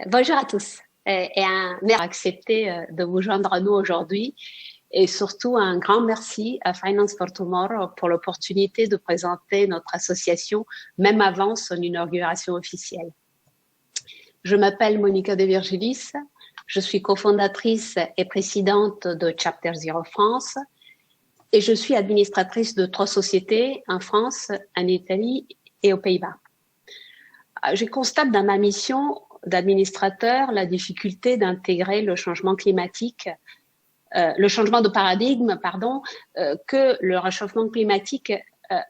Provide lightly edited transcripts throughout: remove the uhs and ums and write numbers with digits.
Bonjour à tous et un merci accepté de vous joindre à nous aujourd'hui et surtout un grand merci à Finance for Tomorrow pour l'opportunité de présenter notre association même avant son inauguration officielle. Je m'appelle Monica De Virgilis, je suis cofondatrice et présidente de Chapter Zero France et je suis administratrice de 3 sociétés en France, en Italie et aux Pays-Bas. Je constate dans ma mission d'administrateur la difficulté d'intégrer le changement climatique, le changement de paradigme, que le réchauffement climatique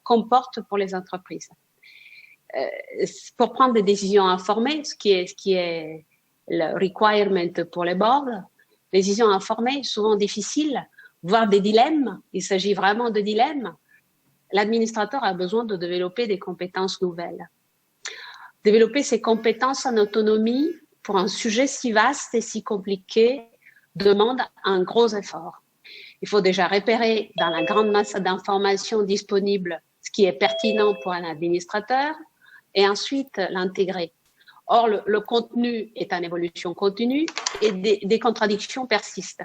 comporte pour les entreprises. Pour prendre des décisions informées, ce qui est le requirement pour les boards, les décisions informées, souvent difficiles, voire des dilemmes, il s'agit vraiment de dilemmes, l'administrateur a besoin de développer des compétences nouvelles. Développer ses compétences en autonomie pour un sujet si vaste et si compliqué demande un gros effort. Il faut déjà repérer dans la grande masse d'informations disponibles ce qui est pertinent pour un administrateur et ensuite l'intégrer. Or, le contenu est en évolution continue et des contradictions persistent.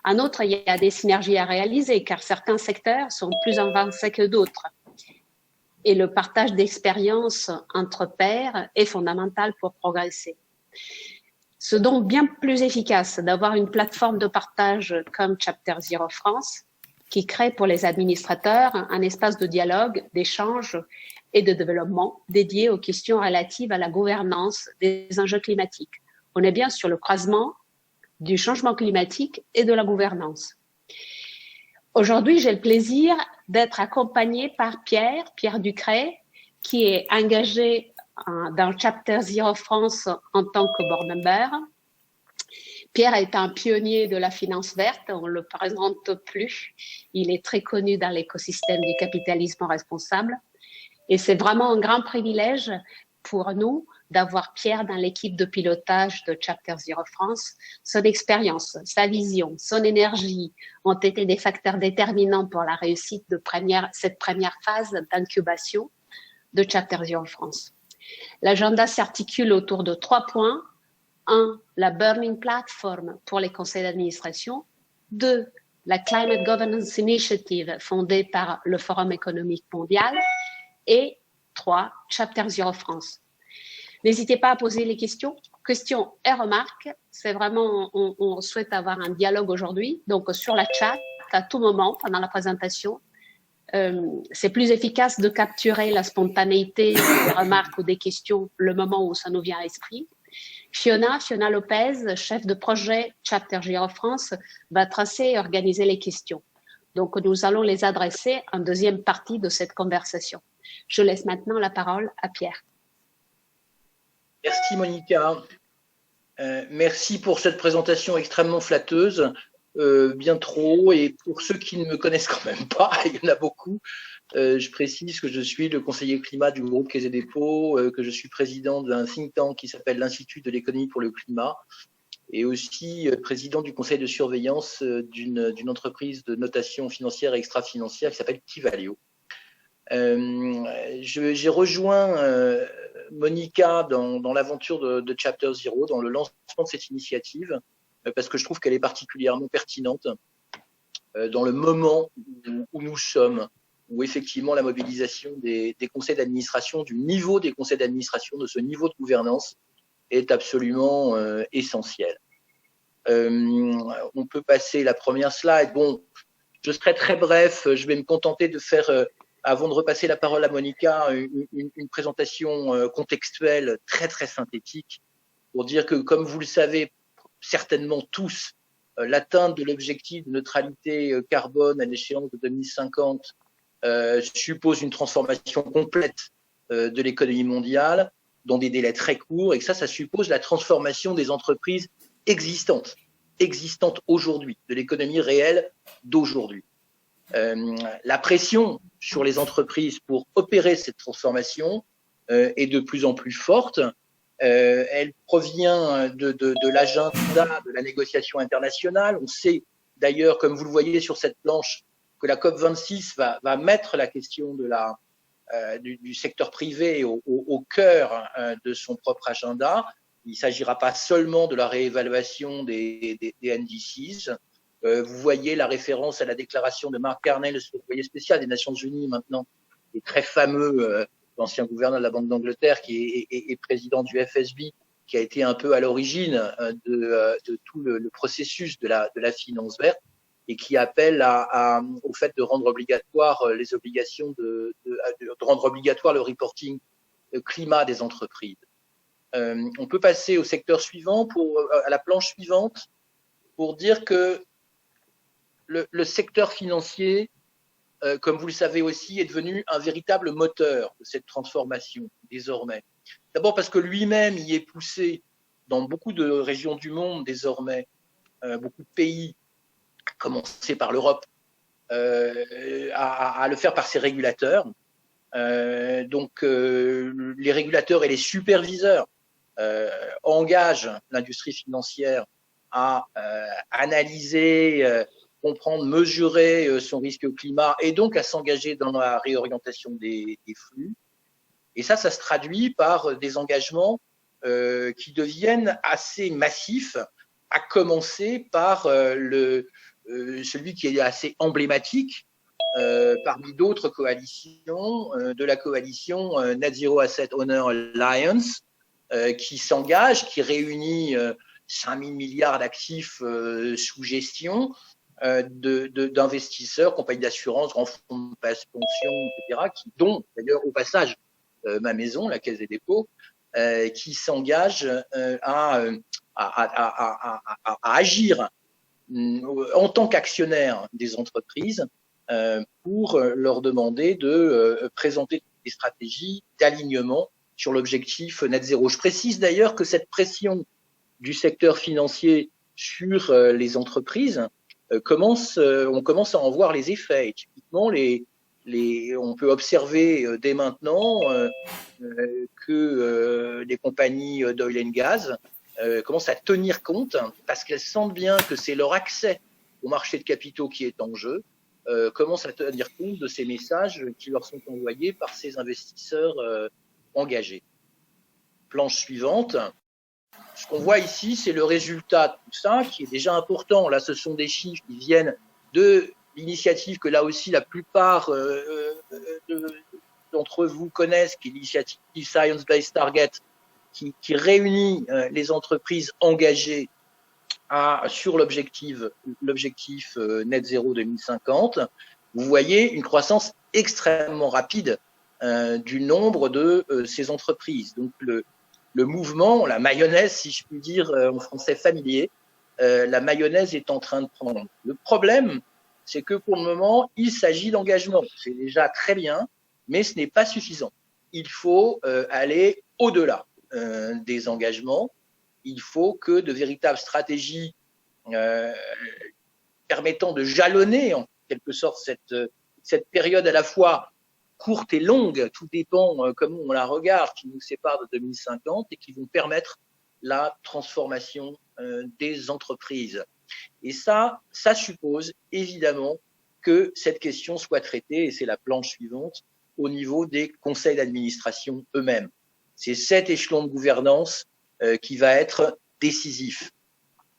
En outre, il y a des synergies à réaliser car certains secteurs sont plus avancés que d'autres. Et le partage d'expériences entre pairs est fondamental pour progresser. C'est donc bien plus efficace d'avoir une plateforme de partage comme Chapter Zero France qui crée pour les administrateurs un espace de dialogue, d'échange et de développement dédié aux questions relatives à la gouvernance des enjeux climatiques. On est bien sur le croisement du changement climatique et de la gouvernance. Aujourd'hui, j'ai le plaisir d'être accompagnée par Pierre Ducret, qui est engagé dans Chapter Zero France en tant que board member. Pierre est un pionnier de la finance verte, on ne le présente plus. Il est très connu dans l'écosystème du capitalisme responsable. Et c'est vraiment un grand privilège pour nous d'avoir Pierre dans l'équipe de pilotage de Chapter Zero France. Son expérience, sa vision, son énergie ont été des facteurs déterminants pour la réussite de cette première phase d'incubation de Chapter Zero France. L'agenda s'articule autour de 3 points. 1, la Burning Platform pour les conseils d'administration. 2, la Climate Governance Initiative fondée par le Forum économique mondial. Et 3, Chapter Zero France. N'hésitez pas à poser les questions et remarques. C'est vraiment, on souhaite avoir un dialogue aujourd'hui. Donc, sur la chat, à tout moment, pendant la présentation, c'est plus efficace de capturer la spontanéité des remarques ou des questions le moment où ça nous vient à l'esprit. Fiona Lopez, chef de projet Chapter Zero France, va tracer et organiser les questions. Donc, nous allons les adresser en deuxième partie de cette conversation. Je laisse maintenant la parole à Pierre. Merci Monica. Merci pour cette présentation extrêmement flatteuse, bien trop. Et pour ceux qui ne me connaissent quand même pas, il y en a beaucoup, je précise que je suis le conseiller climat du groupe Caisse des dépôts, que je suis président d'un think tank qui s'appelle l'Institut de l'économie pour le climat et aussi président du conseil de surveillance d'une entreprise de notation financière et extra-financière qui s'appelle Kivaleo. J'ai rejoint Monica dans l'aventure de Chapter Zero, dans le lancement de cette initiative, parce que je trouve qu'elle est particulièrement pertinente dans le moment où nous sommes, où effectivement la mobilisation des conseils d'administration, du niveau des conseils d'administration, de ce niveau de gouvernance est absolument essentiel. On peut passer la première slide. Bon, je serai très bref, je vais me contenter de faire avant de repasser la parole à Monica, une présentation contextuelle très très synthétique pour dire que, comme vous le savez certainement tous, l'atteinte de l'objectif de neutralité carbone à l'échéance de 2050 suppose une transformation complète de l'économie mondiale dans des délais très courts et que ça suppose la transformation des entreprises existantes aujourd'hui, de l'économie réelle d'aujourd'hui. La pression sur les entreprises pour opérer cette transformation est de plus en plus forte. Elle provient de l'agenda de la négociation internationale. On sait d'ailleurs, comme vous le voyez sur cette planche, que la COP26 va mettre la question du secteur privé au cœur de son propre agenda. Il ne s'agira pas seulement de la réévaluation des NDCs. Vous voyez la référence à la déclaration de Mark Carney, le envoyé spécial des Nations Unies maintenant, et très fameux, l'ancien gouverneur de la Banque d'Angleterre, qui est président du FSB, qui a été un peu à l'origine de tout le processus de la finance verte, et qui appelle au fait de rendre obligatoire les obligations de rendre obligatoire le reporting climat des entreprises. On peut passer au secteur suivant, à la planche suivante, pour dire que le secteur financier, comme vous le savez aussi, est devenu un véritable moteur de cette transformation désormais. D'abord parce que lui-même y est poussé dans beaucoup de régions du monde désormais, beaucoup de pays, à commencer par l'Europe, à le faire par ses régulateurs. Donc les régulateurs et les superviseurs engagent l'industrie financière à analyser, comprendre, mesurer son risque climat et donc à s'engager dans la réorientation des flux. Et ça se traduit par des engagements qui deviennent assez massifs, à commencer par celui qui est assez emblématique parmi d'autres coalitions, de la coalition Net Zero Asset Owner Alliance, qui s'engage, qui réunit 5 000 milliards d'actifs sous gestion, d'investisseurs, compagnies d'assurance, grands fonds de pension, etc., dont d'ailleurs au passage ma maison, la Caisse des dépôts, qui s'engage à agir en tant qu'actionnaire des entreprises pour leur demander de présenter des stratégies d'alignement sur l'objectif net zéro. Je précise d'ailleurs que cette pression du secteur financier sur les entreprises on commence à en voir les effets. Et typiquement, on peut observer dès maintenant que les compagnies d'oil and gas commencent à tenir compte, parce qu'elles sentent bien que c'est leur accès au marché de capitaux qui est en jeu, commencent à tenir compte de ces messages qui leur sont envoyés par ces investisseurs engagés. Planche suivante. Ce qu'on voit ici, c'est le résultat de tout ça, qui est déjà important. Là, ce sont des chiffres qui viennent de l'initiative que là aussi la plupart d'entre vous connaissent, qui est l'initiative Science Based Target, qui réunit les entreprises engagées sur l'objectif net zéro 2050. Vous voyez une croissance extrêmement rapide du nombre de ces entreprises. Donc le mouvement, la mayonnaise, si je puis dire en français familier, la mayonnaise est en train de prendre. Le problème, c'est que pour le moment, il s'agit d'engagement. C'est déjà très bien, mais ce n'est pas suffisant. Il faut aller au-delà des engagements. Il faut que de véritables stratégies permettant de jalonner en quelque sorte cette période à la fois courte et longue, tout dépend comment on la regarde, qui nous sépare de 2050 et qui vont permettre la transformation des entreprises. Et ça suppose évidemment que cette question soit traitée, et c'est la planche suivante, au niveau des conseils d'administration eux-mêmes. C'est cet échelon de gouvernance qui va être décisif.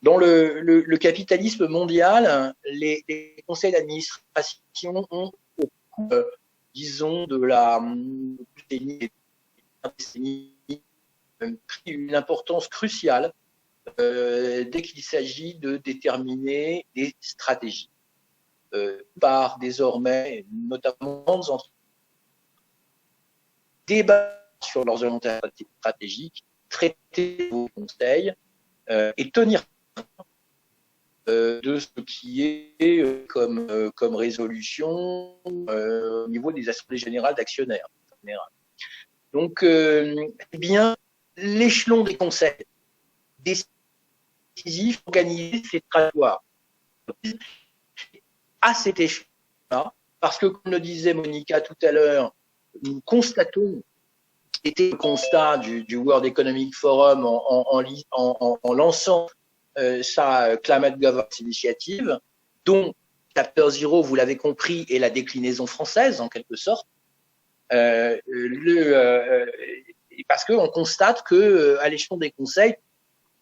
Dans le capitalisme mondial, les conseils d'administration ont au cours disons, de la décennie, pris une importance cruciale dès qu'il s'agit de déterminer des stratégies. Par désormais, notamment, entre débattre sur leurs orientations stratégiques, traiter vos conseils et tenir de ce qui est comme résolution au niveau des assemblées générales d'actionnaires. Donc, bien, l'échelon des conseils décisifs, organiser ces trajectoires à cet échelon-là, parce que, comme le disait Monica tout à l'heure, nous constatons, c'était le constat du World Economic Forum en lançant sa Climate Governance Initiative, dont Chapter Zero, vous l'avez compris, est la déclinaison française, en quelque sorte. parce qu'on constate que à l'échelon des conseils,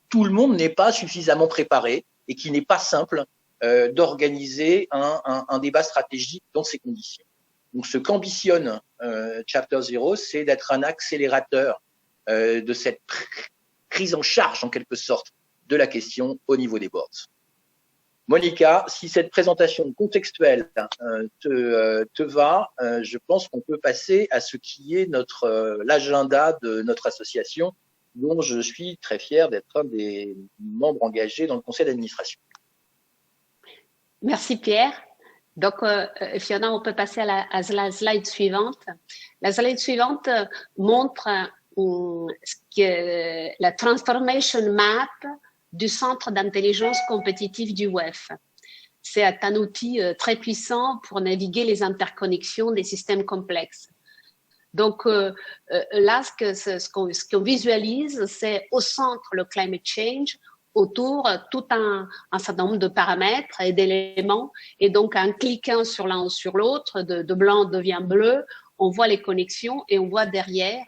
tout le monde n'est pas suffisamment préparé et qu'il n'est pas simple d'organiser un débat stratégique dans ces conditions. Donc, ce qu'ambitionne Chapter Zero, c'est d'être un accélérateur de cette prise en charge, en quelque sorte, de la question au niveau des boards. Monica, si cette présentation contextuelle te va, je pense qu'on peut passer à ce qui est l'agenda de notre association, dont je suis très fier d'être un des membres engagés dans le conseil d'administration. Merci Pierre. Donc, Fiona, on peut passer à la slide suivante. La slide suivante montre la transformation map du Centre d'intelligence compétitive du WEF. C'est un outil très puissant pour naviguer les interconnexions des systèmes complexes. Donc là, ce qu'on visualise, c'est au centre le climate change, autour tout un certain nombre de paramètres et d'éléments. Et donc, en cliquant sur l'un ou sur l'autre, de blanc devient bleu, on voit les connexions et on voit derrière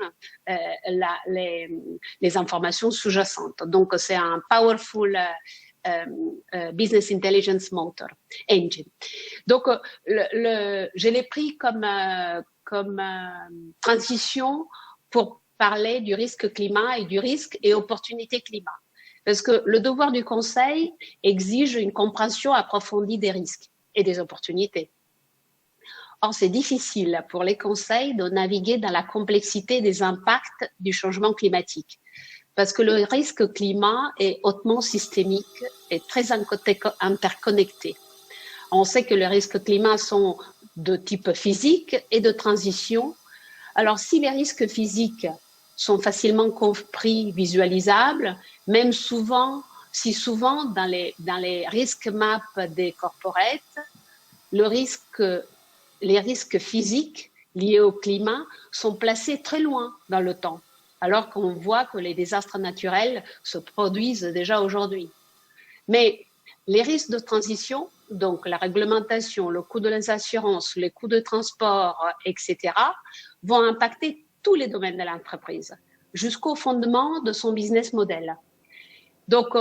les informations sous-jacentes. Donc, c'est un powerful business intelligence motor engine. Donc, je l'ai pris comme transition pour parler du risque climat et du risque et opportunité climat. Parce que le devoir du conseil exige une compréhension approfondie des risques et des opportunités. Or, c'est difficile pour les conseils de naviguer dans la complexité des impacts du changement climatique. Parce que le risque climat est hautement systémique et très interconnecté. On sait que les risques climat sont de type physique et de transition. Alors, si les risques physiques sont facilement compris, visualisables, même si souvent dans les risques maps des corporates, les risques physiques liés au climat sont placés très loin dans le temps, alors qu'on voit que les désastres naturels se produisent déjà aujourd'hui. Mais les risques de transition, donc la réglementation, le coût de les assurances, les coûts de transport, etc., vont impacter tous les domaines de l'entreprise, jusqu'au fondement de son business model. Donc,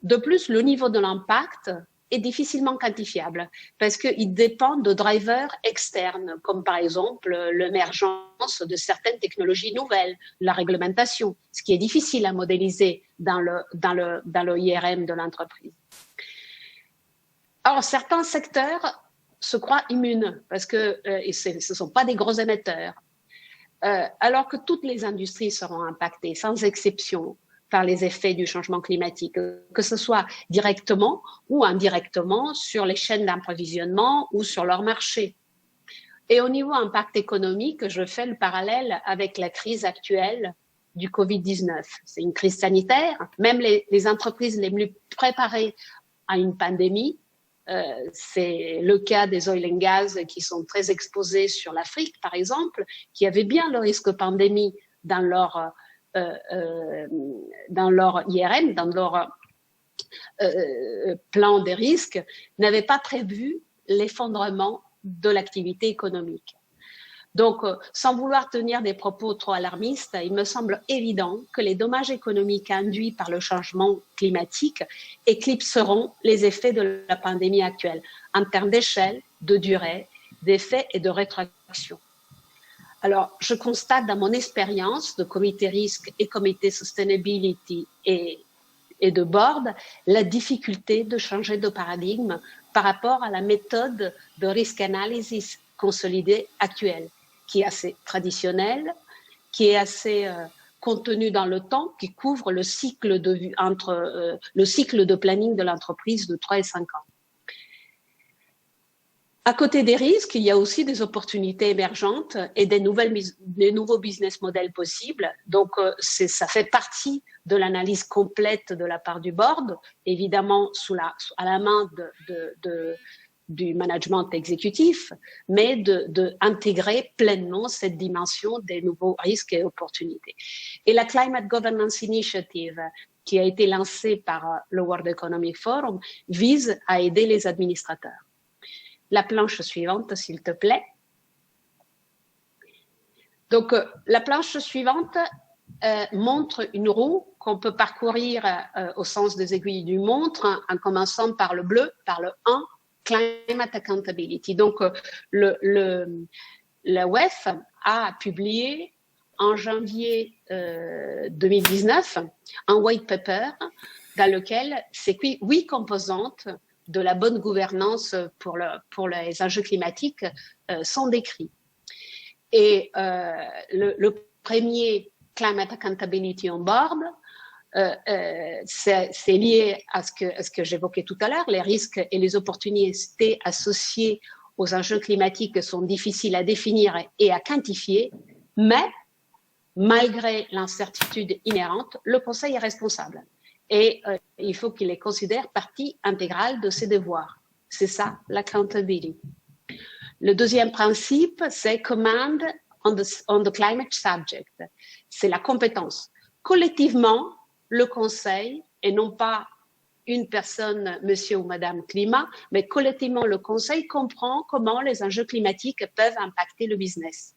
de plus, le niveau de l'impact est difficilement quantifiable parce qu'il dépend de drivers externes, comme par exemple l'émergence de certaines technologies nouvelles, la réglementation, ce qui est difficile à modéliser dans le IRM de l'entreprise. Or, certains secteurs se croient immunes parce que ce ne sont pas des gros émetteurs. Alors que toutes les industries seront impactées, sans exception, par les effets du changement climatique, que ce soit directement ou indirectement sur les chaînes d'approvisionnement ou sur leur marché. Et au niveau impact économique, je fais le parallèle avec la crise actuelle du Covid-19. C'est une crise sanitaire. Même les entreprises les mieux préparées à une pandémie, c'est le cas des oil and gas qui sont très exposés sur l'Afrique, par exemple, qui avaient bien le risque pandémie dans leur IRM, dans leur plan des risques, n'avaient pas prévu l'effondrement de l'activité économique. Donc, sans vouloir tenir des propos trop alarmistes, il me semble évident que les dommages économiques induits par le changement climatique éclipseront les effets de la pandémie actuelle en termes d'échelle, de durée, d'effets et de rétroaction. Alors, je constate dans mon expérience de comité risque et comité sustainability et de board la difficulté de changer de paradigme par rapport à la méthode de risk analysis consolidée actuelle, qui est assez traditionnelle, qui est assez contenue dans le temps, qui couvre le cycle le cycle de planning de l'entreprise de 3 et 5 ans. À côté des risques, il y a aussi des opportunités émergentes et des nouveaux business models possibles. Donc, ça fait partie de l'analyse complète de la part du board, évidemment à la main du management exécutif, mais d'intégrer pleinement cette dimension des nouveaux risques et opportunités. Et la Climate Governance Initiative, qui a été lancée par le World Economic Forum, vise à aider les administrateurs. La planche suivante, s'il te plaît. Donc, la planche suivante montre une roue qu'on peut parcourir au sens des aiguilles d'une montre, en commençant par le bleu, par le 1, Climate Accountability. Donc, la WEF a publié en janvier 2019 un white paper dans lequel ces 8 composantes de la bonne gouvernance pour les enjeux climatiques sont décrits. Et le premier, Climate Accountability on Board, c'est lié à ce que j'évoquais tout à l'heure. Les risques et les opportunités associées aux enjeux climatiques sont difficiles à définir et à quantifier, mais malgré l'incertitude inhérente, le Conseil est responsable. Et il faut qu'il les considère partie intégrale de ses devoirs. C'est ça, l'accountability. Le deuxième principe, c'est command on the climate subject. C'est la compétence. Collectivement, le Conseil, et non pas une personne, monsieur ou madame climat, mais collectivement, le Conseil comprend comment les enjeux climatiques peuvent impacter le business.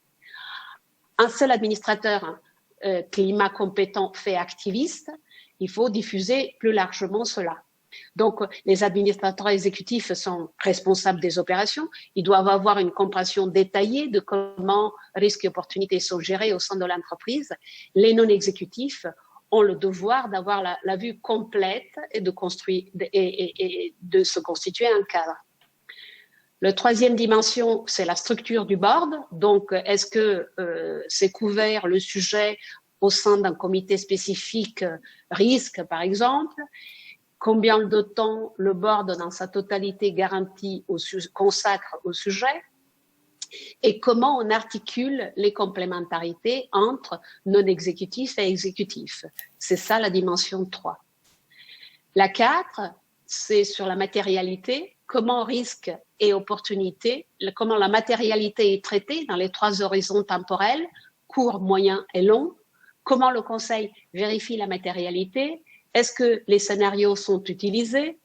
Un seul administrateur climat compétent fait activiste, il faut diffuser plus largement cela. Donc, les administrateurs exécutifs sont responsables des opérations. Ils doivent avoir une compréhension détaillée de comment risques et opportunités sont gérés au sein de l'entreprise. Les non-exécutifs ont le devoir d'avoir la vue complète et de se constituer un cadre. La troisième dimension, c'est la structure du board. Donc, est-ce que c'est couvert le sujet au sein d'un comité spécifique risque, par exemple? Combien de temps le board, dans sa totalité, consacre au sujet? Et comment on articule les complémentarités entre non-exécutifs et exécutifs? C'est ça la dimension 3. La 4, c'est sur la matérialité. Comment risque et opportunité, comment la matérialité est traitée dans les 3 horizons temporels, court, moyen et long. Comment le Conseil vérifie la matérialité? Est-ce que les scénarios sont utilisés?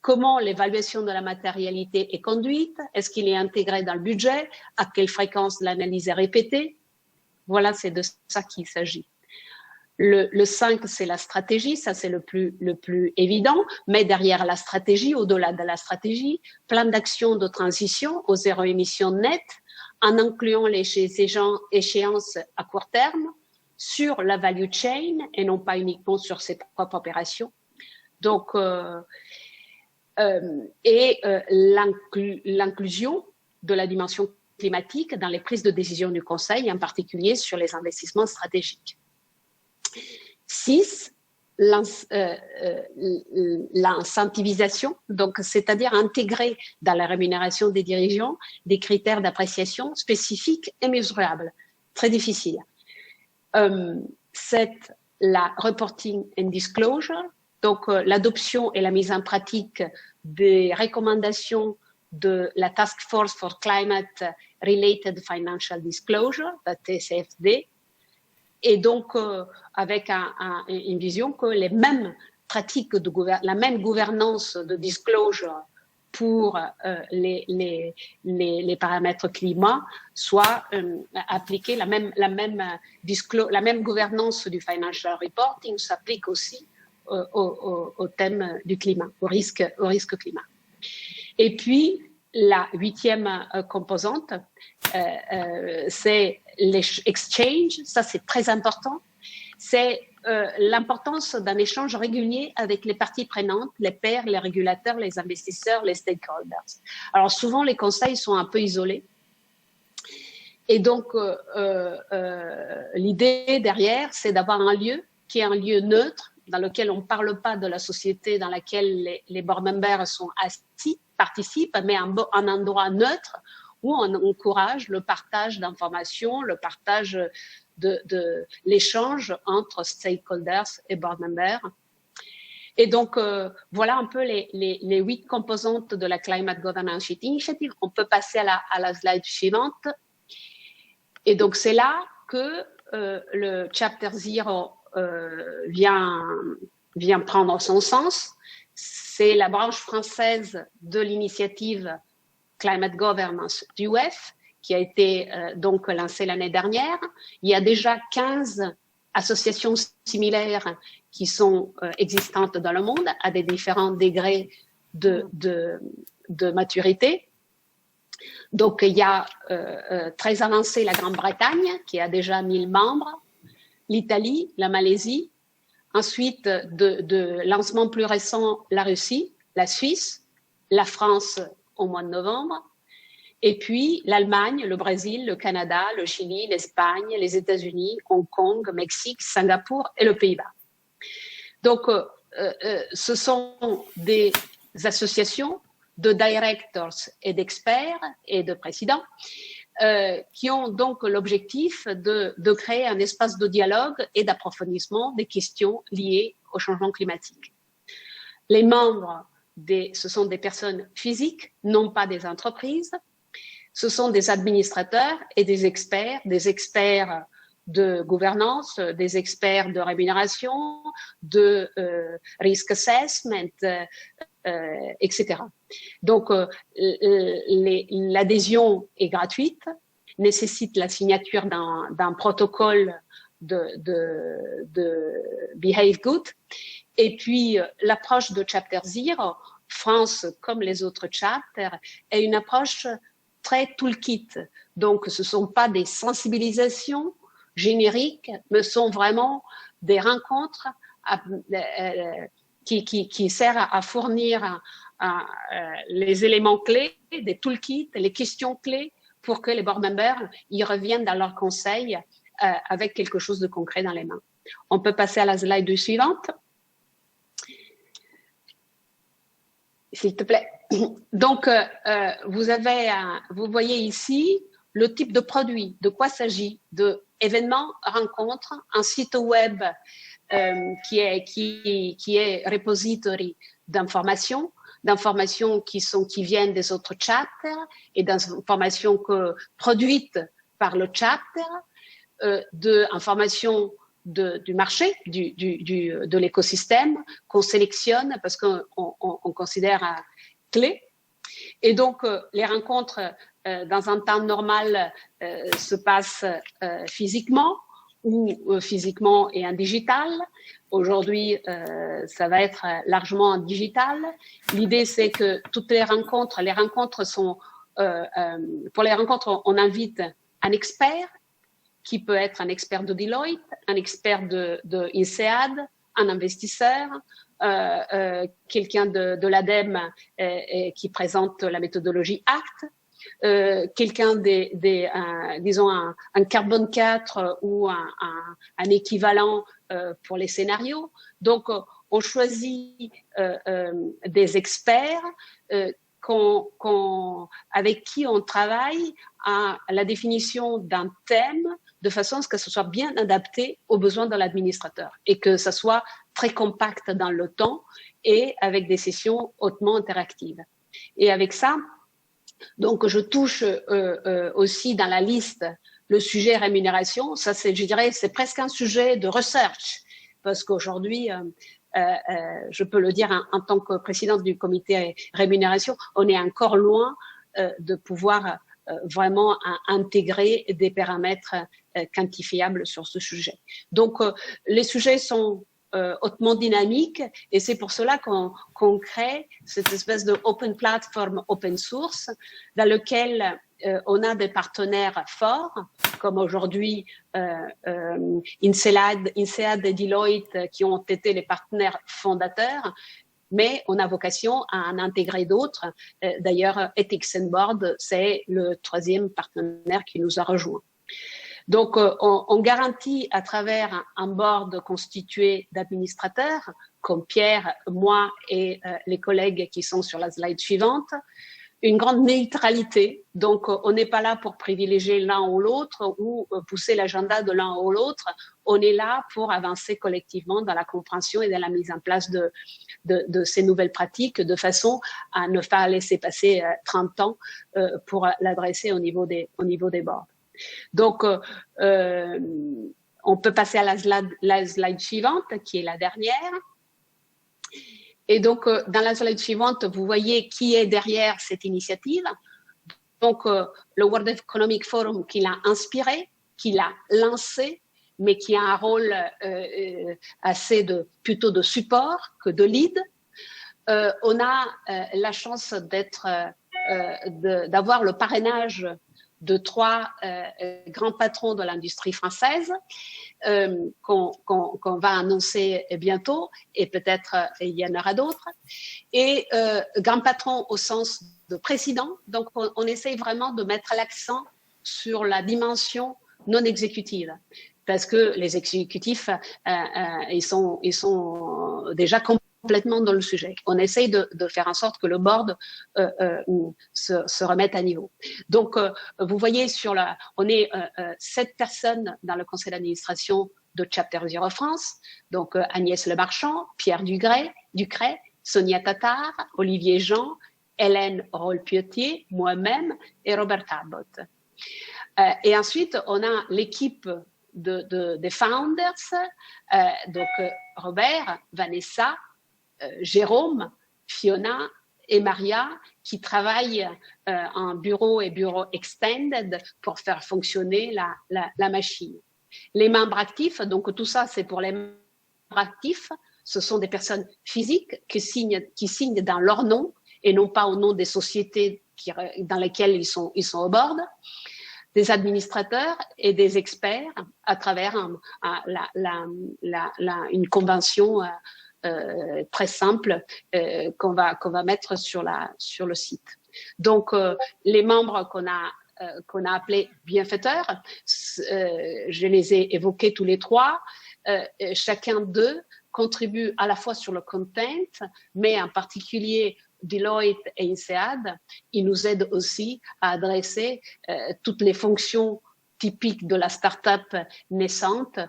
Comment l'évaluation de la matérialité est conduite? Est-ce qu'il est intégré dans le budget? À quelle fréquence l'analyse est répétée? Voilà, c'est de ça qu'il s'agit. Le 5, c'est la stratégie, ça c'est le plus évident, mais derrière la stratégie, au-delà de la stratégie, plan d'action de transition aux zéro émission nette, en incluant les échéances à court terme, sur la value chain et non pas uniquement sur ses propres opérations. Donc, l'inclusion de la dimension climatique dans les prises de décision du Conseil, en particulier sur les investissements stratégiques. 6, l'incentivisation, donc c'est-à-dire intégrer dans la rémunération des dirigeants des critères d'appréciation spécifiques et mesurables. Très difficile. 7, la reporting and disclosure, donc l'adoption et la mise en pratique des recommandations de la Task Force for Climate Related Financial Disclosure, la TCFD, et donc avec une vision que les mêmes pratiques la même gouvernance de disclosure pour les paramètres climat soit appliquée, la même gouvernance du financial reporting s'applique aussi au thème du climat, au risque climat. Et puis la 8e composante, c'est l'exchange. Ça, c'est très important. C'est l'importance d'un échange régulier avec les parties prenantes, les pairs, les régulateurs, les investisseurs, les stakeholders. Alors souvent, les conseils sont un peu isolés. Et donc, l'idée derrière, c'est d'avoir un lieu qui est un lieu neutre, dans lequel on ne parle pas de la société dans laquelle les board members sont assis, participent, mais un endroit neutre où on encourage le partage d'informations, le partage de l'échange entre stakeholders et board members. Et donc, voilà un peu les 8 composantes de la Climate Governance Initiative. On peut passer à la slide suivante. Et donc, c'est là que le Chapter 0 vient prendre son sens. C'est la branche française de l'initiative Climate Governance du WEF, qui a été donc lancée l'année dernière. Il y a déjà 15 associations similaires qui sont existantes dans le monde à des différents degrés de maturité. Donc, il y a très avancé la Grande-Bretagne, qui a déjà 1000 membres, l'Italie, la Malaisie, ensuite de lancement plus récent, la Russie, la Suisse, la France au mois de novembre, et puis l'Allemagne, le Brésil, le Canada, le Chili, l'Espagne, les États-Unis, Hong Kong, Mexique, Singapour et le Pays-Bas. Donc, ce sont des associations de directors et d'experts et de présidents qui ont donc l'objectif de créer un espace de dialogue et d'approfondissement des questions liées au changement climatique. Les membres, ce sont des personnes physiques, non pas des entreprises. Ce sont des administrateurs et des experts de gouvernance, des experts de rémunération, de risk assessment, etc. Donc, l'adhésion est gratuite, nécessite la signature d'un protocole de Behave Good. Et puis, l'approche de Chapter Zero, France comme les autres chapters, est une approche très toolkit. Donc, ce ne sont pas des sensibilisations génériques, mais sont vraiment des rencontres qui servent à fournir les éléments clés, des toolkits, les questions clés pour que les board members y reviennent dans leur conseil avec quelque chose de concret dans les mains. On peut passer à la slide suivante. S'il te plaît. Donc, vous voyez ici le type de produit, de quoi s'agit, de événements, rencontres, un site web qui est repository d'informations qui viennent des autres chapters et d'informations produites par le chapter, d'informations du marché, de l'écosystème qu'on sélectionne parce qu'on considère clé. Et donc, les rencontres dans un temps normal se passent physiquement ou physiquement et en digital. Aujourd'hui, ça va être largement en digital. L'idée, c'est que toutes les rencontres sont, pour les rencontres, on invite un expert qui peut être un expert de Deloitte, un expert de INSEAD, un investisseur, quelqu'un de l'ADEME qui présente la méthodologie ACT, quelqu'un disons un Carbone 4 ou un équivalent pour les scénarios. Donc, on choisit des experts avec qui on travaille à la définition d'un thème de façon à ce que ce soit bien adapté aux besoins de l'administrateur et que ça soit très compact dans le temps et avec des sessions hautement interactives. Et avec ça, donc je touche aussi dans la liste le sujet rémunération. Ça, je dirais, c'est presque un sujet de research parce qu'aujourd'hui, je peux le dire en tant que présidente du comité rémunération, on est encore loin de pouvoir vraiment intégrer des paramètres quantifiables sur ce sujet. Donc, les sujets sont hautement dynamiques et c'est pour cela qu'on crée cette espèce de open platform, open source, dans lequel on a des partenaires forts, comme aujourd'hui INSEAD et Deloitte qui ont été les partenaires fondateurs, mais on a vocation à en intégrer d'autres. D'ailleurs, Ethics and Board, c'est le 3e partenaire qui nous a rejoint. Donc, on garantit à travers un board constitué d'administrateurs, comme Pierre, moi et les collègues qui sont sur la slide suivante, une grande neutralité. Donc, on n'est pas là pour privilégier l'un ou l'autre ou pousser l'agenda de l'un ou l'autre. On est là pour avancer collectivement dans la compréhension et dans la mise en place de ces nouvelles pratiques de façon à ne pas laisser passer 30 ans pour l'adresser au niveau des boards. Donc, on peut passer à la slide suivante, qui est la dernière. Et donc, dans la slide suivante, vous voyez qui est derrière cette initiative. Donc, le World Economic Forum qui l'a inspiré, qui l'a lancé, mais qui a un rôle assez plutôt de support que de lead. On a la chance d'avoir le parrainage de 3 grands patrons de l'industrie française qu'on va annoncer bientôt, et peut-être il y en aura d'autres. Et grands patrons au sens de président. Donc on essaye vraiment de mettre l'accent sur la dimension non exécutive, parce que les exécutifs, ils sont déjà complètement dans le sujet. On essaye de faire en sorte que le board se remette à niveau. Donc, vous voyez, on est 7 personnes dans le conseil d'administration de Chapter Zero France, donc Agnès Lemarchand, Pierre Ducret, Sonia Tatar, Olivier Jean, Hélène Rolpiotier, moi-même et Robert Talbot. Et ensuite, on a l'équipe des founders, donc Robert, Vanessa, Jérôme, Fiona et Maria, qui travaillent en bureau et bureau extended pour faire fonctionner la machine. Les membres actifs, donc tout ça c'est pour les membres actifs, ce sont des personnes physiques qui signent dans leur nom et non pas au nom des sociétés dans lesquelles ils sont au board, des administrateurs et des experts à travers une convention très simple qu'on va mettre sur le site. Donc les membres qu'on a appelés bienfaiteurs, je les ai évoqués tous les 3. Chacun d'eux contribue à la fois sur le content, mais en particulier Deloitte et INSEAD, ils nous aident aussi à adresser toutes les fonctions typiques de la start-up naissante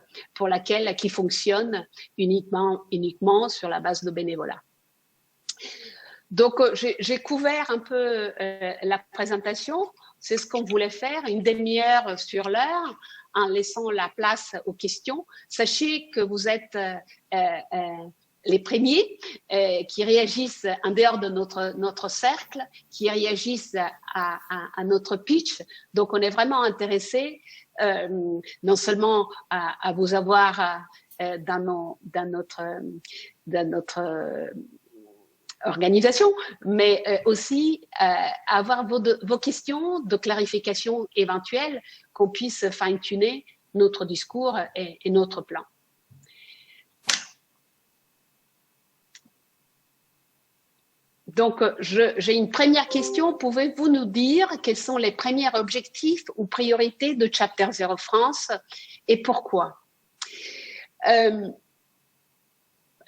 qui fonctionne uniquement sur la base de bénévolat. Donc, j'ai couvert un peu la présentation. C'est ce qu'on voulait faire, une demi-heure sur l'heure, en laissant la place aux questions. Sachez que vous êtes les premiers qui réagissent en dehors de notre cercle, qui réagissent à notre pitch. Donc, on est vraiment intéressé non seulement à vous avoir dans notre organisation, mais aussi avoir vos questions de clarification éventuelles, qu'on puisse fine-tuner notre discours et notre plan. Donc, j'ai une première question. Pouvez-vous nous dire quels sont les premiers objectifs ou priorités de Chapter Zero France et pourquoi?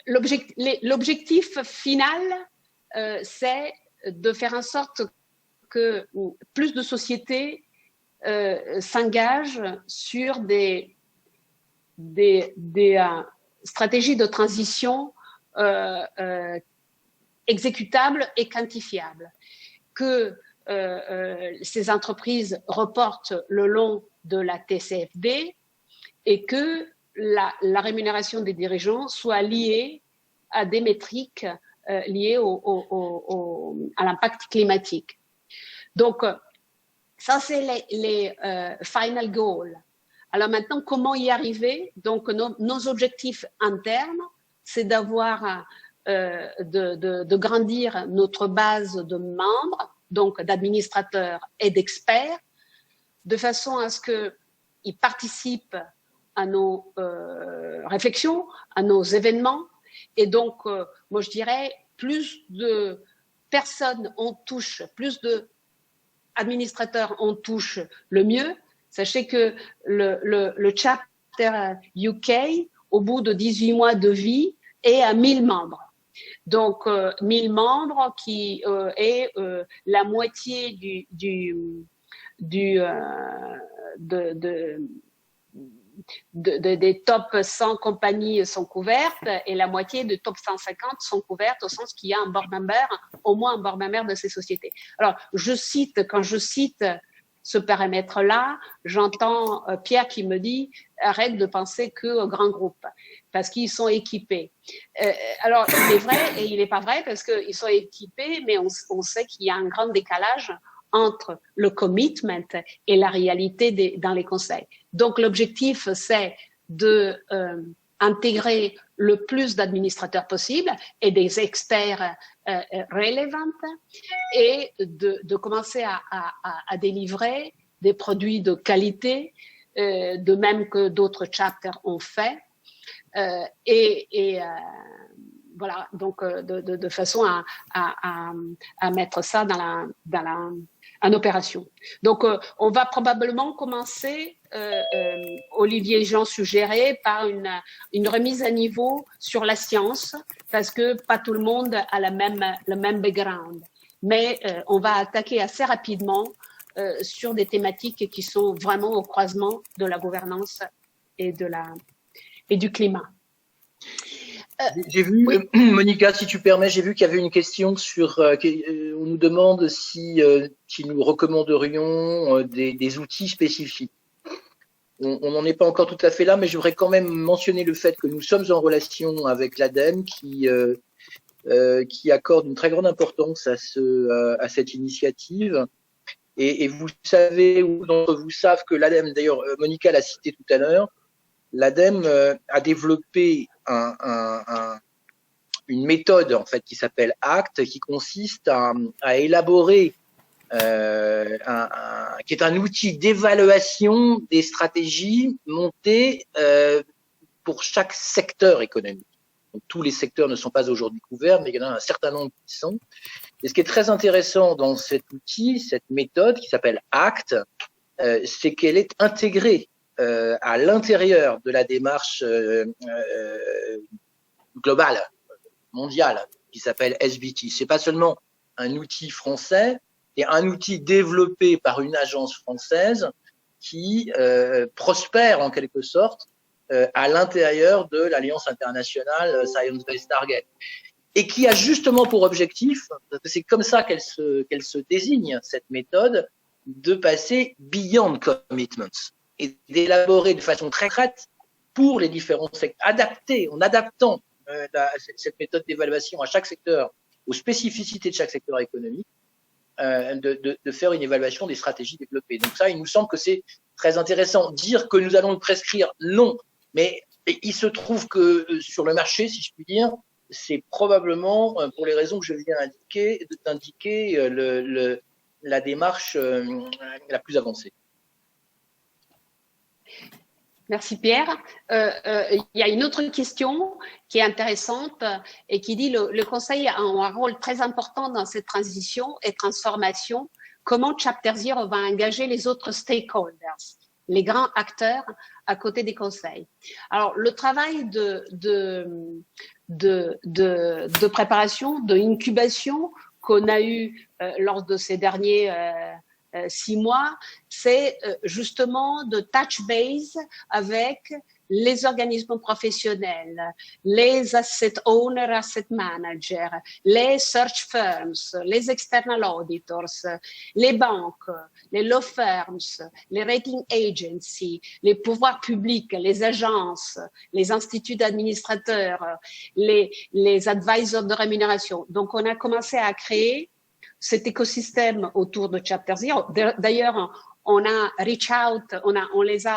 L'objectif final, c'est de faire en sorte que plus de sociétés s'engagent sur des stratégies de transition exécutables et quantifiables, que ces entreprises reportent le long de la TCFD et que la rémunération des dirigeants soit liée à des métriques liées à l'impact climatique. Donc, ça, c'est les final goals. Alors maintenant, comment y arriver? Donc, nos objectifs internes, c'est d'avoir de grandir notre base de membres, donc d'administrateurs et d'experts, de façon à ce qu'ils participent à nos réflexions, à nos événements. Et donc, moi, je dirais, plus de personnes on touche, plus d'administrateurs on touche, le mieux. Sachez que le chapter UK, au bout de 18 mois de vie, est à 1000 membres. Donc, 1000 membres qui est la moitié des top 100 compagnies sont couvertes et la moitié de top 150 sont couvertes au sens qu'il y a un board member, au moins un board member de ces sociétés. Alors, quand je cite ce paramètre-là, j'entends Pierre qui me dit « arrête de penser qu'aux grands groupes » parce qu'ils sont équipés. Alors, il est vrai et il n'est pas vrai parce qu'ils sont équipés, mais on sait qu'il y a un grand décalage entre le commitment et la réalité dans les conseils. Donc, l'objectif, c'est de intégrer le plus d'administrateurs possible et des experts relevant et de commencer à délivrer des produits de qualité, de même que d'autres chapters ont fait. Voilà, donc de façon à mettre ça en opération. Donc, on va probablement commencer, Olivier et Jean suggéraient, par une remise à niveau sur la science, parce que pas tout le monde a le même background. Mais on va attaquer assez rapidement sur des thématiques qui sont vraiment au croisement de la gouvernance et du climat. J'ai vu, oui. Monica, si tu permets, j'ai vu qu'il y avait une question sur, on nous demande si nous recommanderions des outils spécifiques. On n'en est pas encore tout à fait là, mais je voudrais quand même mentionner le fait que nous sommes en relation avec l'ADEME qui accorde une très grande importance à cette initiative. Et vous savez, ou d'entre vous savent que l'ADEME, d'ailleurs, Monica l'a cité tout à l'heure, l'ADEME a développé une méthode en fait qui s'appelle ACT, qui consiste à élaborer qui est un outil d'évaluation des stratégies montées pour chaque secteur économique. Donc, tous les secteurs ne sont pas aujourd'hui couverts, mais il y en a un certain nombre qui sont. Et ce qui est très intéressant dans cet outil, cette méthode qui s'appelle ACT, c'est qu'elle est intégrée à l'intérieur de la démarche globale, mondiale, qui s'appelle SBT. C'est pas seulement un outil français, c'est un outil développé par une agence française qui prospère en quelque sorte à l'intérieur de l'Alliance internationale Science-Based Target et qui a justement pour objectif, parce que c'est comme ça qu'elle se désigne, cette méthode, de passer beyond commitments et d'élaborer de façon très concrète pour les différents secteurs, en adaptant cette méthode d'évaluation à chaque secteur, aux spécificités de chaque secteur économique, de faire une évaluation des stratégies développées. Donc ça, il nous semble que c'est très intéressant. Dire que nous allons le prescrire, non, mais il se trouve que sur le marché, si je puis dire, c'est probablement, pour les raisons que je viens d'indiquer, la démarche la plus avancée. Merci Pierre. Il y a une autre question qui est intéressante et qui dit le Conseil a un rôle très important dans cette transition et transformation. Comment Chapter Zero va engager les autres stakeholders, les grands acteurs à côté des conseils? Alors, le travail de préparation, d'incubation qu'on a eu lors de ces derniers 6 mois, c'est justement de touch base avec les organismes professionnels, les asset owners, asset managers, les search firms, les external auditors, les banques, les law firms, les rating agencies, les pouvoirs publics, les agences, les instituts d'administrateurs, les advisors de rémunération. Donc, on a commencé à créer cet écosystème autour de Chapter Zero. D'ailleurs, on a reach out, on les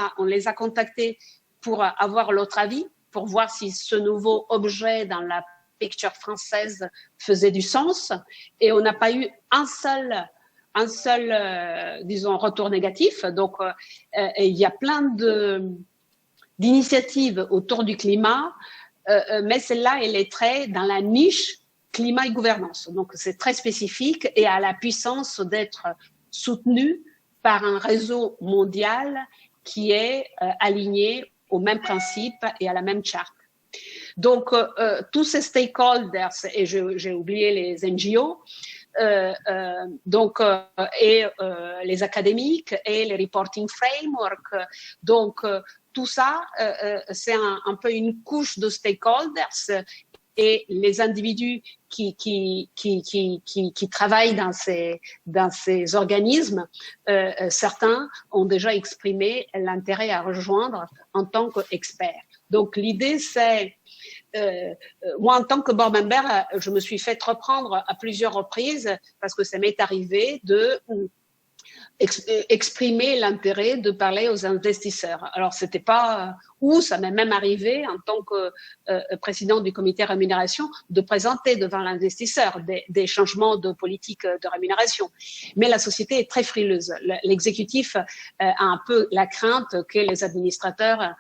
a contactés pour avoir l'autre avis, pour voir si ce nouveau objet dans la picture française faisait du sens. Et on n'a pas eu un seul, disons, retour négatif. Donc, il y a plein d'initiatives autour du climat, mais celle-là, elle est très dans la niche climat et gouvernance. Donc, c'est très spécifique et a la puissance d'être soutenu par un réseau mondial qui est aligné au même principe et à la même charte. Donc, tous ces stakeholders, et j'ai oublié les NGO, et les académiques et les reporting frameworks. Donc, tout ça, c'est un peu une couche de stakeholders et les individus qui travaillent dans ces organismes, certains ont déjà exprimé l'intérêt à rejoindre en tant qu'experts. Donc l'idée c'est, moi en tant que board member, je me suis fait reprendre à plusieurs reprises parce que ça m'est arrivé de exprimer l'intérêt de parler aux investisseurs. Alors, c'était pas où ça m'est même arrivé en tant que président du comité rémunération de présenter devant l'investisseur des changements de politique de rémunération. Mais la société est très frileuse. L'exécutif a un peu la crainte que les administrateurs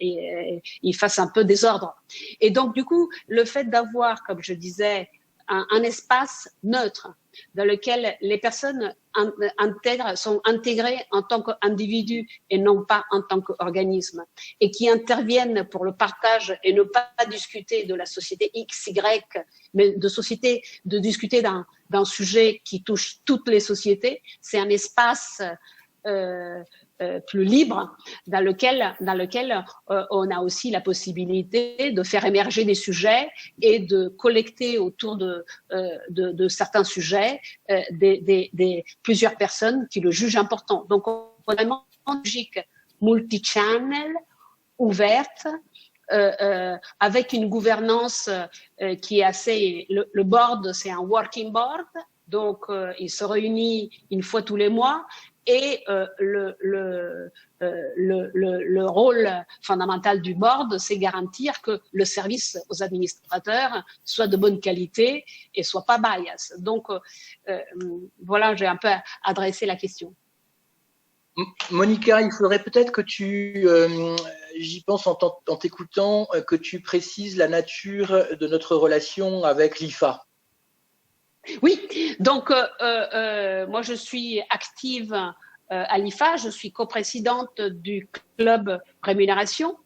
ils fassent un peu désordre. Et donc, du coup, le fait d'avoir, comme je disais, un espace neutre dans lequel les personnes sont intégrées en tant qu'individus et non pas en tant qu'organisme, et qui interviennent pour le partage et ne pas discuter de la société XY, mais de discuter d'un sujet qui touche toutes les sociétés. C'est un espace plus libre dans lequel on a aussi la possibilité de faire émerger des sujets et de collecter autour de certains sujets plusieurs personnes qui le jugent important. Donc, on a vraiment une logique multi-channel, ouverte, avec une gouvernance qui est assez... Le board, c'est un working board, donc il se réunit une fois tous les mois. Et le rôle fondamental du board, c'est garantir que le service aux administrateurs soit de bonne qualité et soit pas bias. Donc, voilà, j'ai un peu adressé la question. Monica, il faudrait peut-être que j'y pense en t'écoutant, que tu précises la nature de notre relation avec l'IFA. Oui, donc moi je suis active à l'IFA, je suis coprésidente du club rémunération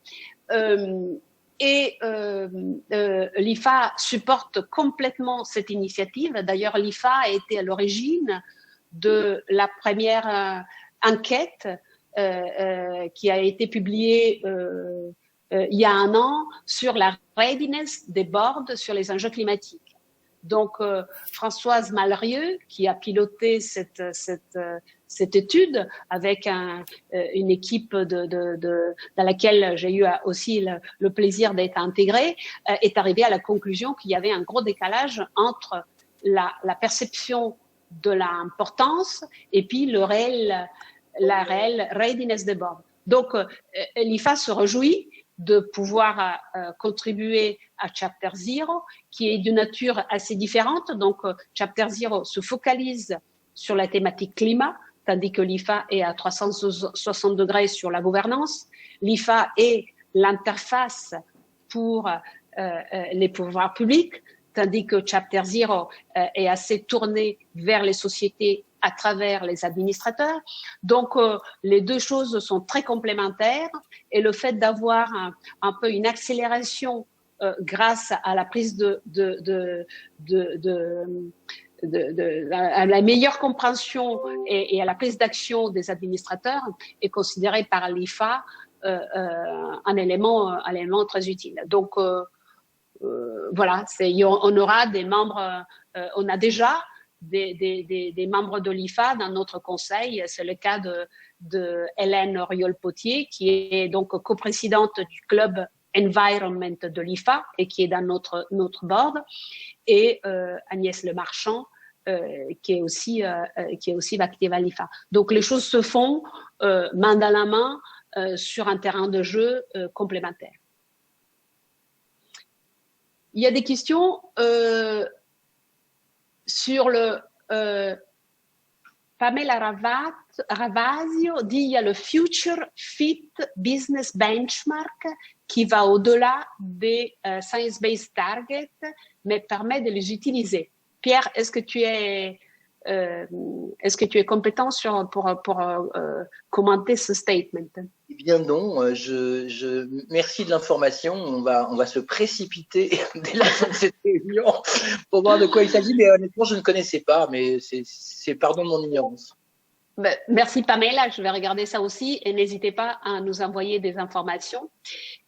et l'IFA supporte complètement cette initiative. D'ailleurs, l'IFA a été à l'origine de la première enquête qui a été publiée il y a un an sur la readiness des boards sur les enjeux climatiques. Donc, Françoise Malrieux, qui a piloté cette étude avec une équipe dans laquelle j'ai eu aussi le plaisir d'être intégrée, est arrivée à la conclusion qu'il y avait un gros décalage entre la perception de l'importance et puis la réelle readiness des boards. Donc, l'IFA se réjouit de pouvoir contribuer à Chapter Zero, qui est de nature assez différente. Donc, Chapter Zero se focalise sur la thématique climat, tandis que l'IFA est à 360 degrés sur la gouvernance. L'IFA est l'interface pour les pouvoirs publics, tandis que Chapter Zero est assez tourné vers les sociétés à travers les administrateurs. Donc, les deux choses sont très complémentaires et le fait d'avoir un peu une accélération grâce à la prise à la meilleure compréhension et à la prise d'action des administrateurs est considéré par l'IFA un élément très utile. Donc, voilà, on aura des membres, on a déjà des membres de l'IFA dans notre conseil. C'est le cas de Hélène Oriol-Potier, qui est donc coprésidente du club Environment de l'IFA et qui est dans notre board, et Agnès Lemarchand, qui est aussi active à l'IFA. Donc les choses se font main dans la main sur un terrain de jeu complémentaire. Il y a des questions sur le Pamela Ravasio dit il y a le Future Fit Business Benchmark qui va au-delà des Science-Based Targets, mais permet de les utiliser. Pierre, est-ce que tu es compétent pour commenter ce statement? Eh bien non, merci de l'information. On va se précipiter dès la fin de cette réunion pour voir de quoi il s'agit. Mais honnêtement, je ne connaissais pas, mais c'est pardon de mon ignorance. Merci Pamela, je vais regarder ça aussi et n'hésitez pas à nous envoyer des informations.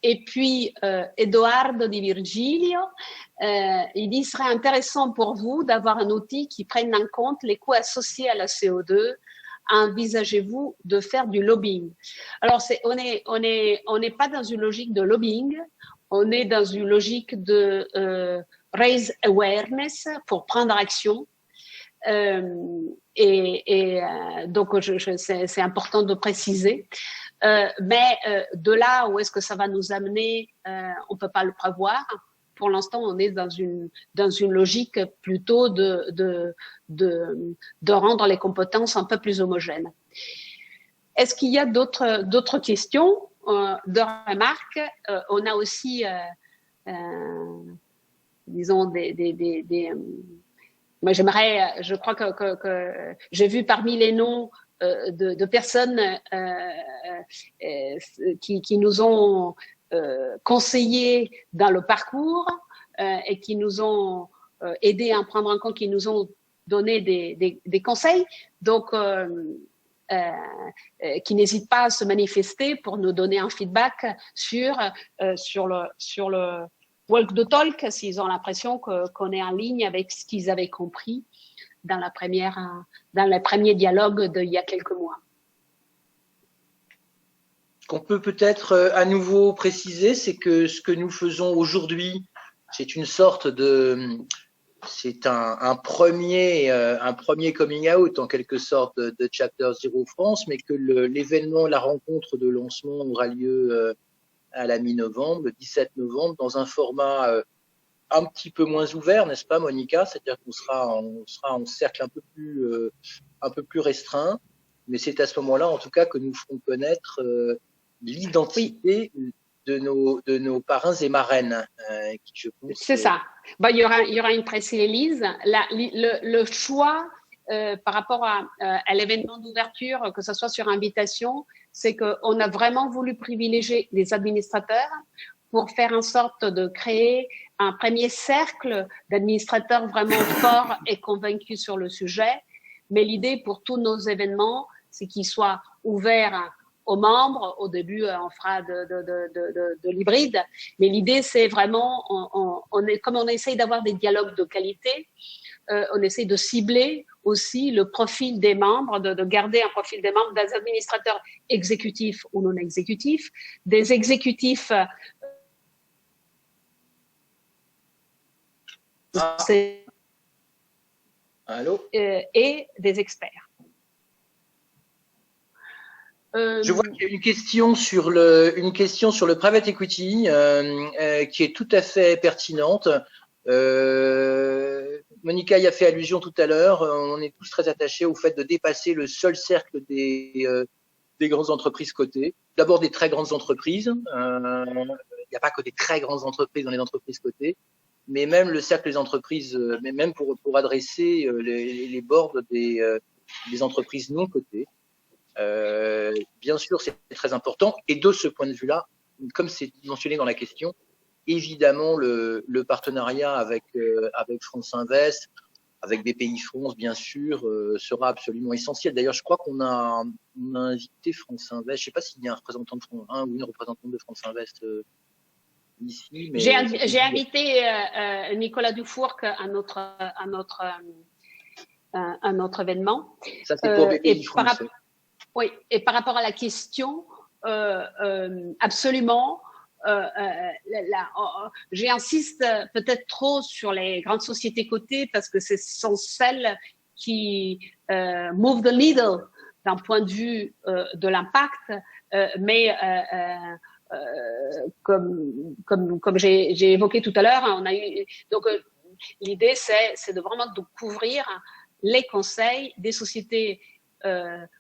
Et puis Edoardo Di Virgilio, il dit il serait intéressant pour vous d'avoir un outil qui prenne en compte les coûts associés à la CO2. Envisagez-vous de faire du lobbying? Alors on n'est pas dans une logique de lobbying, on est dans une logique de raise awareness pour prendre action. Donc, c'est important de préciser. Mais de là où est-ce que ça va nous amener, on peut pas le prévoir. Pour l'instant, on est dans une logique plutôt de rendre les compétences un peu plus homogènes. Est-ce qu'il y a d'autres questions, de remarques? On a aussi, disons, moi, je crois que j'ai vu parmi les noms de personnes qui nous ont conseillés dans le parcours et qui nous ont aidés à en prendre en compte, qui nous ont donné des conseils. Donc, qui n'hésitent pas à se manifester pour nous donner un feedback sur le walk the talk, s'ils ont l'impression qu'on est en ligne avec ce qu'ils avaient compris dans les premiers dialogues d'il y a quelques mois. Ce qu'on peut peut-être à nouveau préciser, c'est que ce que nous faisons aujourd'hui, c'est une sorte c'est un premier coming out en quelque sorte de Chapter Zero France, mais que l'événement, la rencontre de lancement aura lieu à la mi-novembre, le 17 novembre, dans un format un petit peu moins ouvert, n'est-ce pas, Monica? C'est-à-dire qu'on sera en cercle un peu plus restreint, mais c'est à ce moment-là, en tout cas, que nous ferons connaître l'identité de nos parrains et marraines. Qui, je pense, c'est ça. Bon, il y aura une press release. Le choix par rapport à l'événement d'ouverture, que ce soit sur invitation, c'est qu'on a vraiment voulu privilégier les administrateurs pour faire en sorte de créer un premier cercle d'administrateurs vraiment forts et convaincus sur le sujet. Mais l'idée pour tous nos événements, c'est qu'ils soient ouverts aux membres. Au début, on fera de l'hybride, mais l'idée, c'est vraiment, comme on essaye d'avoir des dialogues de qualité, on essaie de cibler aussi le profil des membres, de garder un profil des membres, des administrateurs exécutifs ou non exécutifs, des exécutifs et des experts. Je vois qu'il y a une question sur le private equity qui est tout à fait pertinente. Monica y a fait allusion tout à l'heure. On est tous très attachés au fait de dépasser le seul cercle des grandes entreprises cotées. D'abord des très grandes entreprises. Il n'y a pas que des très grandes entreprises dans les entreprises cotées, mais même le cercle des entreprises, mais même pour adresser les boards des entreprises non cotées. Bien sûr, c'est très important. Et de ce point de vue-là, comme c'est mentionné dans la question, évidemment, le partenariat avec France Invest, avec BPI France, bien sûr, sera absolument essentiel. D'ailleurs, je crois qu'on a invité France Invest. Je ne sais pas s'il y a un représentant de ou une représentante de France Invest ici. Mais j'ai invité Nicolas Dufourc à notre événement. Ça, c'est pour BPI France. Oui, et par rapport à la question, absolument. J'insiste peut-être trop sur les grandes sociétés cotées parce que ce sont celles qui move the needle d'un point de vue de l'impact, mais comme j'ai évoqué tout à l'heure, on a eu donc l'idée c'est de vraiment de couvrir les conseils des sociétés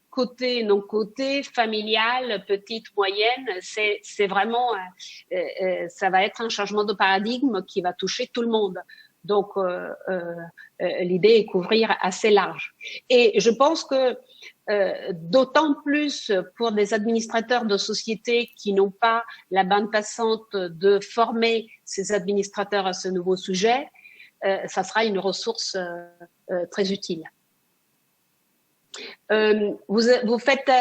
cotées, non cotées, familiales, petites, moyennes. C'est vraiment ça va être un changement de paradigme qui va toucher tout le monde. Donc l'idée est couvrir assez large. Et je pense que d'autant plus pour des administrateurs de sociétés qui n'ont pas la bande passante de former ces administrateurs à ce nouveau sujet, ça sera une ressource très utile. Vous faites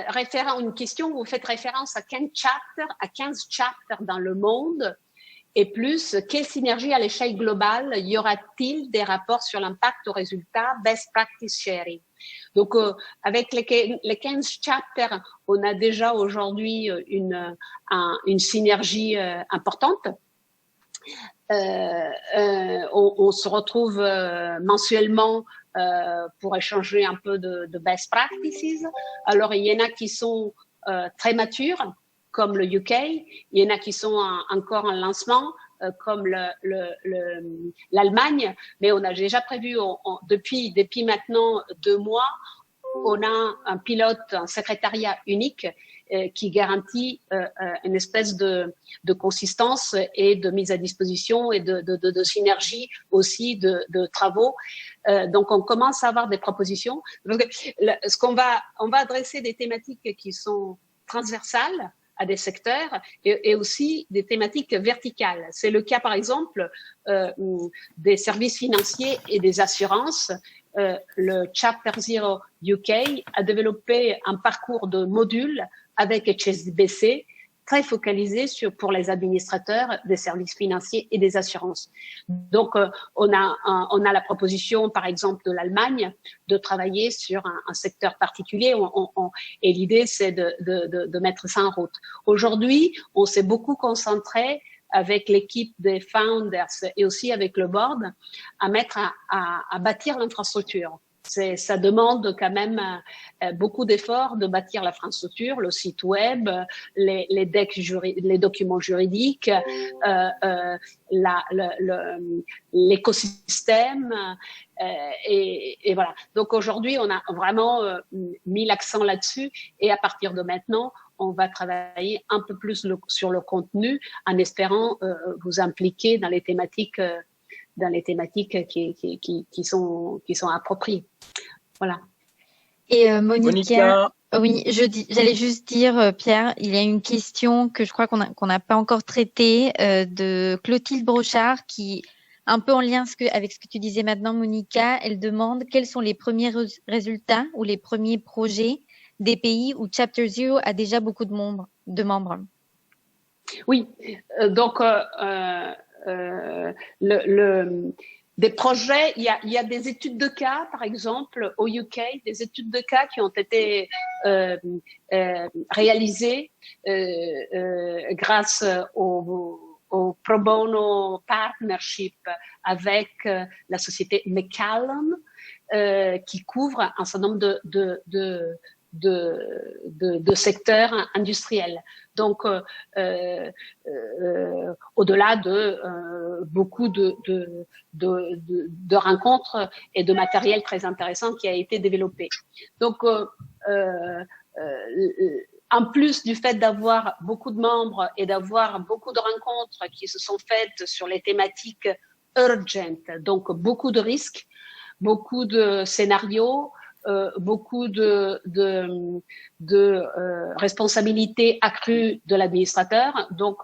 référence à une question, vous faites référence à 15 chapters dans le monde. Et plus, quelle synergie à l'échelle globale y aura-t-il des rapports sur l'impact au résultat, best practice sharing? Donc, avec les 15 chapters, on a déjà aujourd'hui une synergie importante. On se retrouve mensuellement pour échanger un peu de best practices. Alors, il y en a qui sont très matures, comme le UK. Il y en a qui sont encore en lancement, comme l'Allemagne. Mais on a déjà prévu, depuis maintenant 2 mois, on a un pilote, un secrétariat unique qui garantit une espèce de consistance et de mise à disposition et de synergie aussi de travaux. Donc, on commence à avoir des propositions. Donc, on va adresser des thématiques qui sont transversales à des secteurs et aussi des thématiques verticales. C'est le cas, par exemple, des services financiers et des assurances. Le Chapter Zero UK a développé un parcours de modules avec HSBC très focalisé pour les administrateurs des services financiers et des assurances. Donc, on a la proposition, par exemple, de l'Allemagne de travailler sur un secteur particulier et l'idée, c'est de mettre ça en route. Aujourd'hui, on s'est beaucoup concentré avec l'équipe des founders et aussi avec le board à bâtir l'infrastructure. Ça demande quand même beaucoup d'efforts de bâtir l'infrastructure, le site web, les documents juridiques, l'écosystème, et voilà. Donc aujourd'hui, on a vraiment mis l'accent là-dessus, et à partir de maintenant, on va travailler un peu plus sur le contenu, en espérant vous impliquer dans les thématiques qui sont appropriées. Voilà. Et Monica, oui, j'allais juste dire, Pierre, il y a une question que je crois qu'on n'a pas encore traitée de Clotilde Brochard, qui, un peu en lien avec ce que tu disais maintenant, Monica, elle demande quels sont les premiers résultats ou les premiers projets des pays où Chapter Zero a déjà beaucoup de membres. Oui, donc des projets, il y a des études de cas, par exemple, au UK, des études de cas qui ont été réalisées grâce au pro bono partnership avec la société McCallum, qui couvre un certain nombre de secteurs industriels. Donc, au-delà de beaucoup de rencontres et de matériel très intéressant qui a été développé. Donc, en plus du fait d'avoir beaucoup de membres et d'avoir beaucoup de rencontres qui se sont faites sur les thématiques urgent, donc beaucoup de risques, beaucoup de scénarios, beaucoup de responsabilités accrues de l'administrateur. Donc,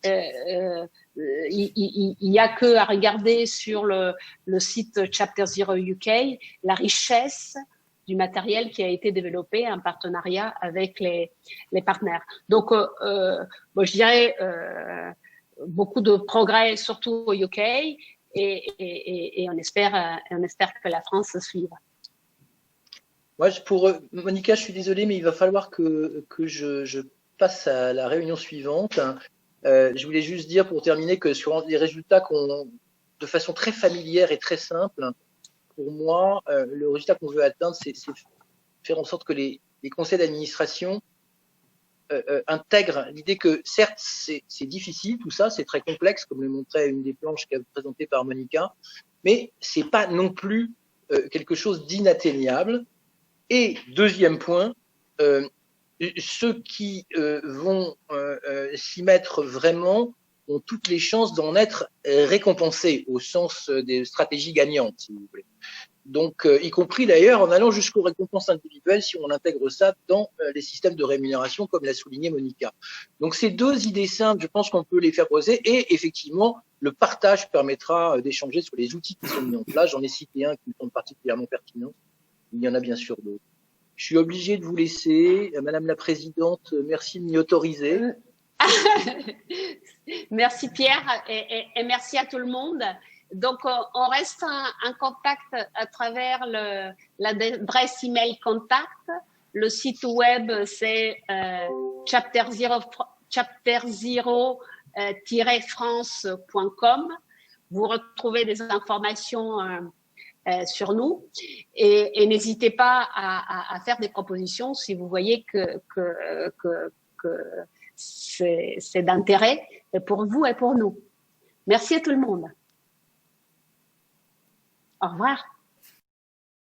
il y a que à regarder sur le site Chapter Zero UK la richesse du matériel qui a été développé en partenariat avec les partenaires. Donc, je dirais beaucoup de progrès, surtout au UK, et on espère que la France suive. Moi, pour Monica, je suis désolé, mais il va falloir que je passe à la réunion suivante. Je voulais juste dire pour terminer que sur les résultats de façon très familière et très simple, pour moi, le résultat qu'on veut atteindre, c'est faire en sorte que les conseils d'administration intègrent l'idée que certes, c'est difficile, tout ça, c'est très complexe, comme le montrait une des planches qu'a présentée par Monica, mais c'est pas non plus quelque chose d'inatteignable. Et deuxième point, ceux qui vont s'y mettre vraiment ont toutes les chances d'en être récompensés au sens des stratégies gagnantes, si vous voulez. Donc, y compris d'ailleurs en allant jusqu'aux récompenses individuelles si on intègre ça dans les systèmes de rémunération, comme l'a souligné Monica. Donc, ces deux idées simples, je pense qu'on peut les faire poser, et effectivement, le partage permettra d'échanger sur les outils qui sont mis en place. J'en ai cité un qui me semble particulièrement pertinent. Il y en a bien sûr d'autres. Je suis obligé de vous laisser. Madame la Présidente, merci de m'y autoriser. Merci Pierre et merci à tout le monde. Donc, on reste en contact à travers l'adresse email contact. Le site web, c'est Chapter Zero france.com. Vous retrouvez des informations sur nous et n'hésitez pas à faire des propositions si vous voyez que c'est d'intérêt pour vous et pour nous. Merci à tout le monde. Au revoir.